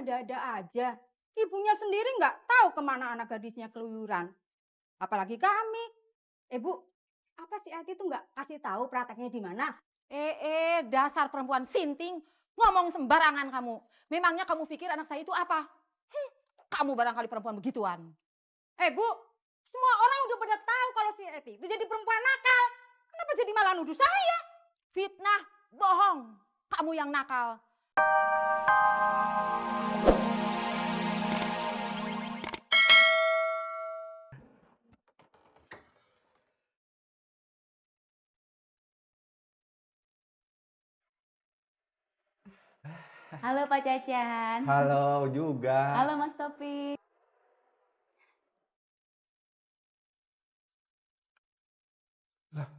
ada-ada aja. Ibunya sendiri nggak tahu kemana anak gadisnya keluyuran. Apalagi kami. Bu, apa si Eti tuh nggak kasih tahu prakteknya di mana? Dasar perempuan sinting, ngomong sembarangan kamu. Memangnya kamu pikir anak saya itu apa? Kamu barangkali perempuan begituan. Bu, semua orang udah pada tahu kalau si Eti itu jadi perempuan nakal. Kenapa jadi malah nuduh saya? Fitnah, bohong. Kamu yang nakal. Halo Pak Cacan. Halo juga. Halo Mas Topik. Lah,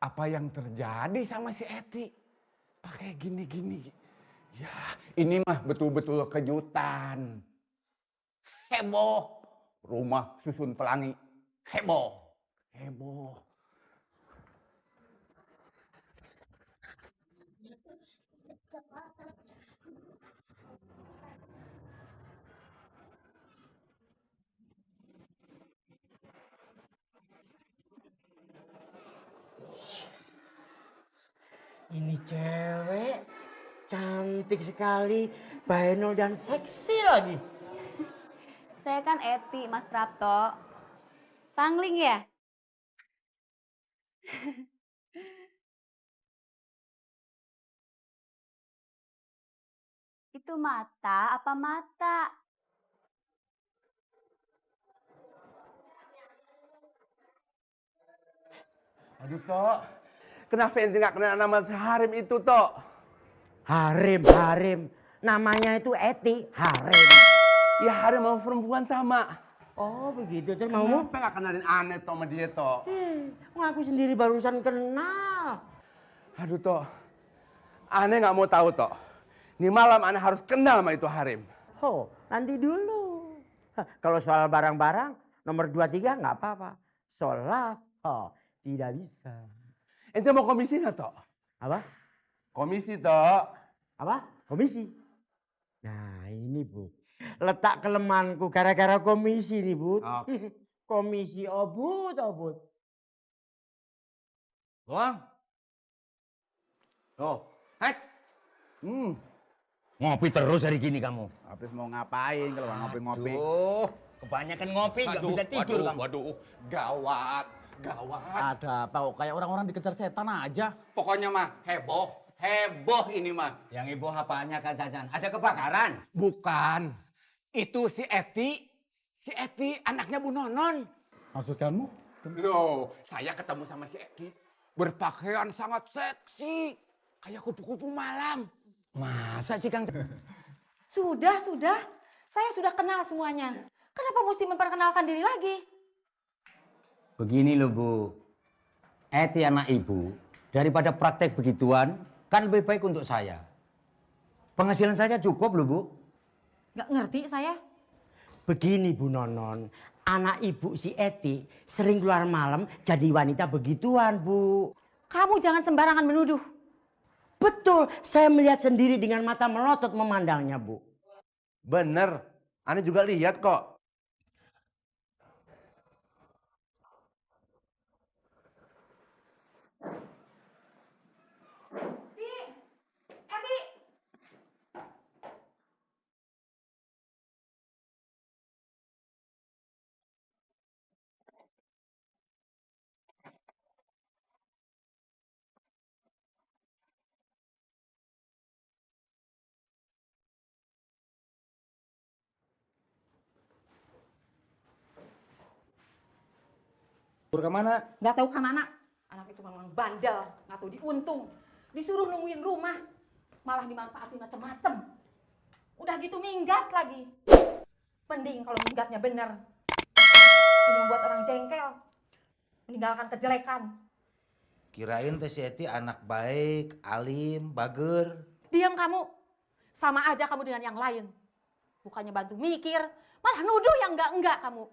apa yang terjadi sama si Eti? Pakai gini-gini. Ya, ini mah betul-betul kejutan. Heboh. Rumah susun pelangi. Heboh. Heboh. Ini cewek cantik sekali, bahenol dan seksi lagi. Saya kan Eti, Mas Prapto. Pangling ya? Itu mata apa mata? Aduh, Tok. Kenapa ente gak kenal nama Harim itu, Tok? Harim. Namanya itu Eti, Harim. Ya, Harim mau perempuan sama. Oh begitu, terus mau? Kenapa gak kenalin aneh, Tok, sama dia, Tok? Aku sendiri barusan kenal. Aduh, Tok. Aneh gak mau tahu, Tok. Ini malam aneh harus kenal sama itu Harim. Oh, nanti dulu. Kalau soal barang-barang, nomor 2, 3 nggak apa-apa. Soal tidak bisa. Ente mau komisi nggak, Tok? Apa? Komisi, Tok. Apa? Komisi. Nah ini Bu, letak kelemahanku gara-gara komisi nih Bu. Oke. Komisi obut. Bang. Oh, Hai. ngopi terus hari gini kamu. Habis mau ngapain kalau nggak ngopi-ngopi? Aduh, kebanyakan ngopi nggak bisa tidur kamu. Waduh, gawat. Ada apa kok kayak orang-orang dikejar setan aja? Pokoknya mah heboh ini mah. Yang ibu apanya Kak Cacan? Ada kebakaran? Bukan, itu si Eti anaknya Bu Nonon. Maksud kamu? Loh, saya ketemu sama si Eti berpakaian sangat seksi, kayak kupu-kupu malam. Masa sih Kang? Sudah. Saya sudah kenal semuanya. Kenapa mesti memperkenalkan diri lagi? Begini loh Bu, Eti anak ibu, daripada praktek begituan, kan lebih baik untuk saya. Penghasilan saya cukup loh Bu. Gak ngerti saya. Begini Bu Nonon, anak ibu si Eti sering keluar malam jadi wanita begituan Bu. Kamu jangan sembarangan menuduh. Betul, saya melihat sendiri dengan mata melotot memandangnya Bu. Bener, aneh juga lihat kok. Eti. Kemana? Gak tahu kemana. Anak itu memang bandel, gak tahu diuntung. Disuruh nungguin rumah, malah dimanfaatin macem-macem. Udah gitu minggat lagi. Mending kalau minggatnya bener. Ini membuat orang jengkel, meninggalkan kejelekan. Kirain teh si Eti anak baik, alim, bager. Diam kamu, sama aja kamu dengan yang lain. Bukannya bantu mikir, malah nuduh yang enggak kamu.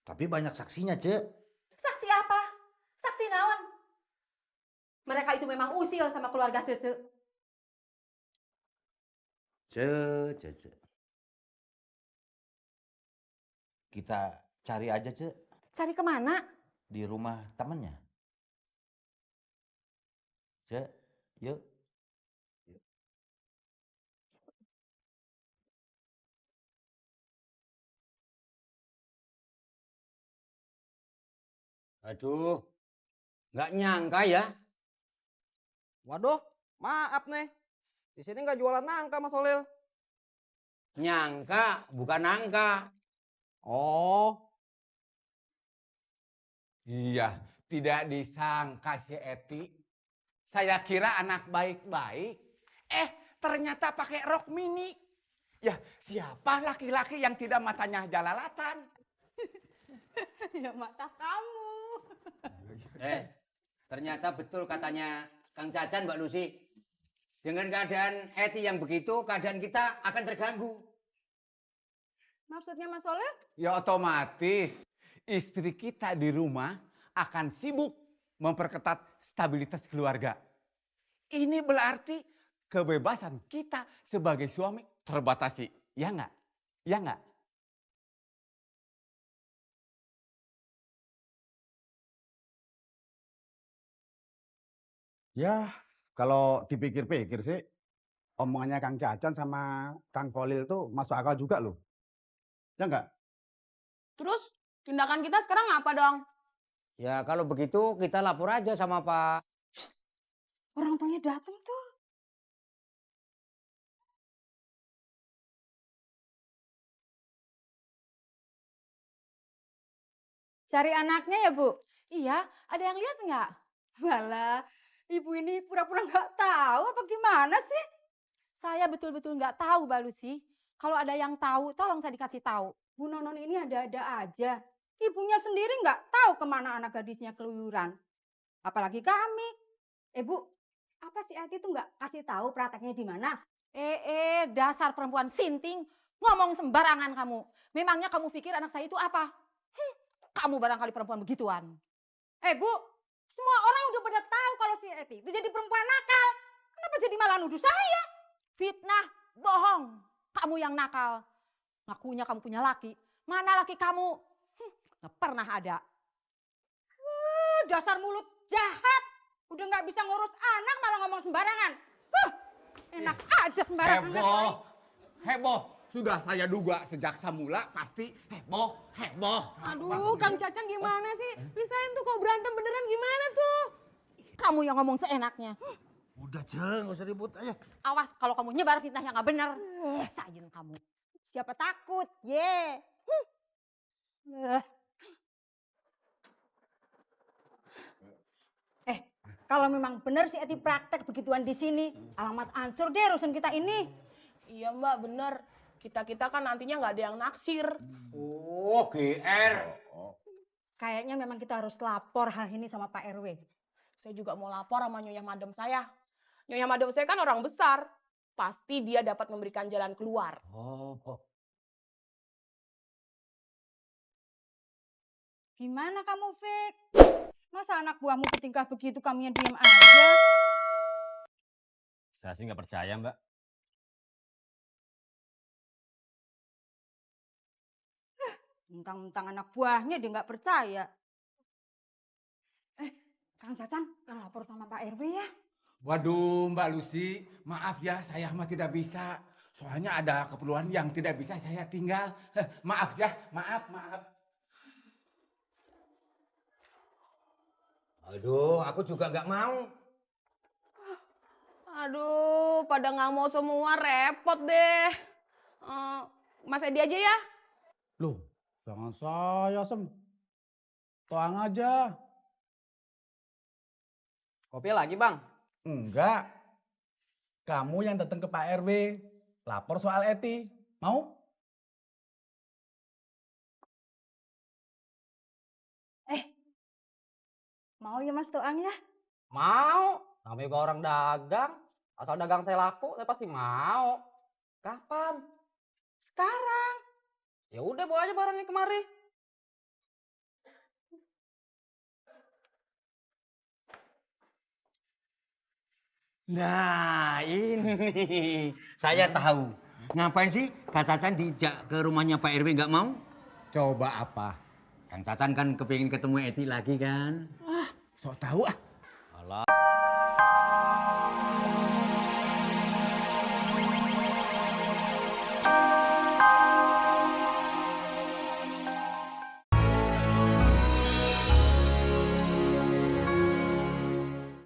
Tapi banyak saksinya, Cek. Saksi apa? Saksi naon? Mereka itu memang usil sama keluarga Cece. Ce. Kita cari aja, Ce, Cari kemana? di rumah temennya. Ce, yuk. Aduh, nggak nyangka ya. Waduh, maaf nih. Di sini nggak jualan nangka, Mas Solil. Nyangka, bukan angka. Oh, Iya, tidak disangka si Eti. Saya kira anak baik-baik. Ternyata pakai rok mini. Ya, siapa laki-laki yang tidak matanya jalalatan? Ya mata kamu. Ternyata betul katanya Kang Cacan, Mbak Lucy. Dengan keadaan Eti yang begitu, keadaan kita akan terganggu. Maksudnya Mas Soleh? Ya otomatis istri kita di rumah akan sibuk memperketat stabilitas keluarga. Ini berarti kebebasan kita sebagai suami terbatasi. Ya enggak? Ya enggak? Ya, kalau dipikir-pikir sih, omongannya Kang Cacan sama Kang Kolil tuh masuk akal juga loh. Ya enggak? Terus tindakan kita sekarang apa dong? Ya kalau begitu kita lapor aja sama Pak. Orang tuanya datang tuh. Cari anaknya ya, Bu? Iya, ada yang lihat nggak? Walah, ibu ini pura-pura nggak tahu apa gimana sih? Saya betul-betul nggak tahu, Mbak Lucy. Kalau ada yang tahu, tolong saya dikasih tahu. Bu Nonon ini ada-ada aja. Ibunya sendiri nggak tahu kemana anak gadisnya keluyuran. Apalagi kami. Bu, apa si Eti tuh nggak kasih tahu prakteknya di mana? Dasar perempuan sinting, ngomong sembarangan kamu. Memangnya kamu pikir anak saya itu apa? Kamu barangkali perempuan begituan. Bu, semua orang udah pada tahu kalau si Eti itu jadi perempuan nakal. Kenapa jadi malah nuduh saya? Fitnah, bohong. Kamu yang nakal. Ngakunya kamu punya laki. Mana laki kamu? Nggak pernah ada. Dasar mulut jahat. Udah nggak bisa ngurus anak malah ngomong sembarangan. Enak aja sembarangan. Heboh. Sudah saya duga sejak semula pasti heboh. Aduh, Kang Cacan gimana sih? Pisahin tuh kok berantem beneran gimana tuh? Kamu yang ngomong seenaknya. Udah, Ce, nggak usah ribut aja. Awas kalau kamu nyebar fitnah yang nggak benar. Rasain kamu. Siapa takut? Ye. Kalau memang benar si Eti praktek begituan di sini, alamat ancur deh rusun kita ini. Iya Mbak, bener. Kita-kita kan nantinya nggak ada yang naksir. Oh, GR. Kayaknya memang kita harus lapor hal ini sama Pak RW. Saya juga mau lapor sama Nyonya Madam saya. Nyonya Madam saya kan orang besar. Pasti dia dapat memberikan jalan keluar. Gimana kamu, Fik? Masa anak buahmu bertingkah begitu kamu yang diam aja? Saya sih nggak percaya, Mbak. Mentang-mentang anak buahnya dia nggak percaya. Kang Cacan, yang lapor sama Pak RW ya. Waduh, Mbak Lucy, maaf ya, saya mah tidak bisa. Soalnya ada keperluan yang tidak bisa saya tinggal. Maaf ya, maaf. Aduh, aku juga nggak mau. Aduh, pada nggak mau semua, repot deh. Mas Edi aja ya. Loh, jangan saya, Sem. Toang aja. kopi lagi, Bang. Enggak. Kamu yang datang ke Pak RW, lapor soal Eti. Mau? Mau ya Mas Toang ya? Mau. Namanya juga orang dagang. Asal dagang saya laku, saya pasti mau. Kapan? Sekarang. Ya udah bawa aja barangnya kemari. Nah, ini saya tahu Ngapain sih Kang Cacan dijak ke rumahnya Pak RW nggak mau? Coba apa? Kang Cacan kan kepingin ketemu Eti lagi kan? Sok tahu ah.